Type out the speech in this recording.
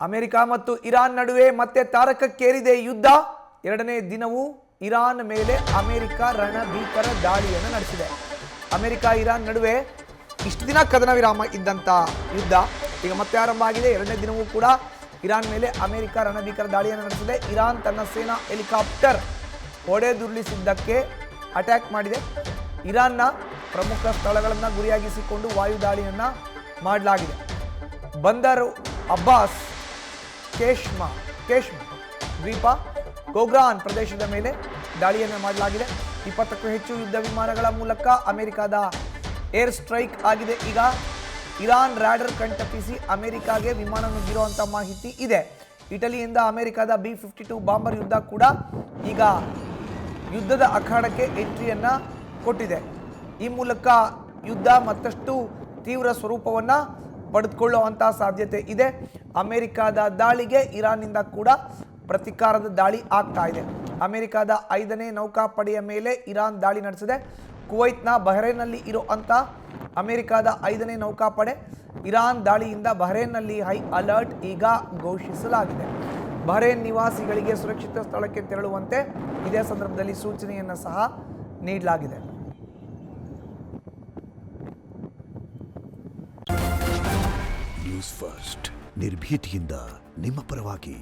America ಮತ್ತು Iran ನಡುವೆ ಮತ್ತೆ ತಾರಕಕ್ಕೇರಿದೆ ಯುದ್ಧ. ಎರಡನೇ ದಿನವೂ ಇರಾನ್ ಮೇಲೆ ಅಮೆರಿಕ ರಣಭೀಕರ ದಾಳಿಯನ್ನು ನಡೆಸಿದೆ. ಅಮೆರಿಕ ಇರಾನ್ ನಡುವೆ ಇಷ್ಟು ದಿನ ಕದನ ವಿರಾಮ ಇದ್ದಂಥ ಯುದ್ಧ ಈಗ ಮತ್ತೆ ಆರಂಭ ಆಗಿದೆ. ಎರಡನೇ ದಿನವೂ ಕೂಡ ಇರಾನ್ ಮೇಲೆ ಅಮೆರಿಕ ರಣಭೀಕರ ದಾಳಿಯನ್ನು ನಡೆಸಿದೆ. ಇರಾನ್ ತನ್ನ ಸೇನಾ ಹೆಲಿಕಾಪ್ಟರ್ ಹೊಡೆದುರುಳಿಸಿದ್ದಕ್ಕೆ ಅಟ್ಯಾಕ್ ಮಾಡಿದೆ. ಇರಾನ್ನ ಪ್ರಮುಖ ಸ್ಥಳಗಳನ್ನು ಗುರಿಯಾಗಿಸಿಕೊಂಡು ವಾಯು ದಾಳಿಯನ್ನು ಮಾಡಲಾಗಿದೆ. ಬಂದರು ಅಬ್ಬಾಸ್, ಕೇಶ್ಮ ದ್ವೀಪ, ಗೋಗ್ರಾನ್ ಪ್ರದೇಶದ ಮೇಲೆ ದಾಳಿಯನ್ನು ಮಾಡಲಾಗಿದೆ. 20ಕ್ಕೂ ಹೆಚ್ಚು ಯುದ್ಧ ವಿಮಾನಗಳ ಮೂಲಕ ಅಮೆರಿಕದ ಏರ್ ಸ್ಟ್ರೈಕ್ ಆಗಿದೆ. ಈಗ ಇರಾನ್ ರಾಡರ್ ಕಣ್ತಪ್ಪಿಸಿ ಅಮೆರಿಕಾಗೆ ವಿಮಾನ ನುಗ್ಗಿರುವಂಥ ಮಾಹಿತಿ ಇದೆ. ಇಟಲಿಯಿಂದ ಅಮೆರಿಕದ B-52 ಬಾಂಬರ್ ಯುದ್ಧ ಕೂಡ ಈಗ ಯುದ್ಧದ ಅಖಾಡಕ್ಕೆ ಎಂಟ್ರಿಯನ್ನು ಕೊಟ್ಟಿದೆ. ಈ ಮೂಲಕ ಯುದ್ಧ ಮತ್ತಷ್ಟು ತೀವ್ರ ಸ್ವರೂಪವನ್ನು ಪಡೆದುಕೊಳ್ಳುವಂಥ ಸಾಧ್ಯತೆ ಇದೆ. ಅಮೆರಿಕದ ದಾಳಿಗೆ ಇರಾನ್ನಿಂದ ಕೂಡ ಪ್ರತೀಕಾರದ ದಾಳಿ ಆಗ್ತಾ ಇದೆ. ಅಮೆರಿಕದ 5ನೇ ನೌಕಾಪಡೆಯ ಮೇಲೆ ಇರಾನ್ ದಾಳಿ ನಡೆಸಿದೆ. ಕುವೈತ್ನ ಬಹ್ರೇನ್ನಲ್ಲಿ ಇರುವಂಥ ಅಮೆರಿಕದ 5ನೇ ನೌಕಾಪಡೆ ಇರಾನ್ ದಾಳಿಯಿಂದ ಬಹ್ರೇನ್ನಲ್ಲಿ ಹೈ ಅಲರ್ಟ್ ಈಗ ಘೋಷಿಸಲಾಗಿದೆ. ಬಹ್ರೇನ್ ನಿವಾಸಿಗಳಿಗೆ ಸುರಕ್ಷಿತ ಸ್ಥಳಕ್ಕೆ ತೆರಳುವಂತೆ ಇದೇ ಸಂದರ್ಭದಲ್ಲಿ ಸೂಚನೆಯನ್ನು ಸಹ ನೀಡಲಾಗಿದೆ. ನ್ಯೂಸ್ ಫಸ್ಟ್ ನಿರ್ಭೀತಿಯಿಂದ ನಿಮ್ಮ ಪರವಾಗಿ.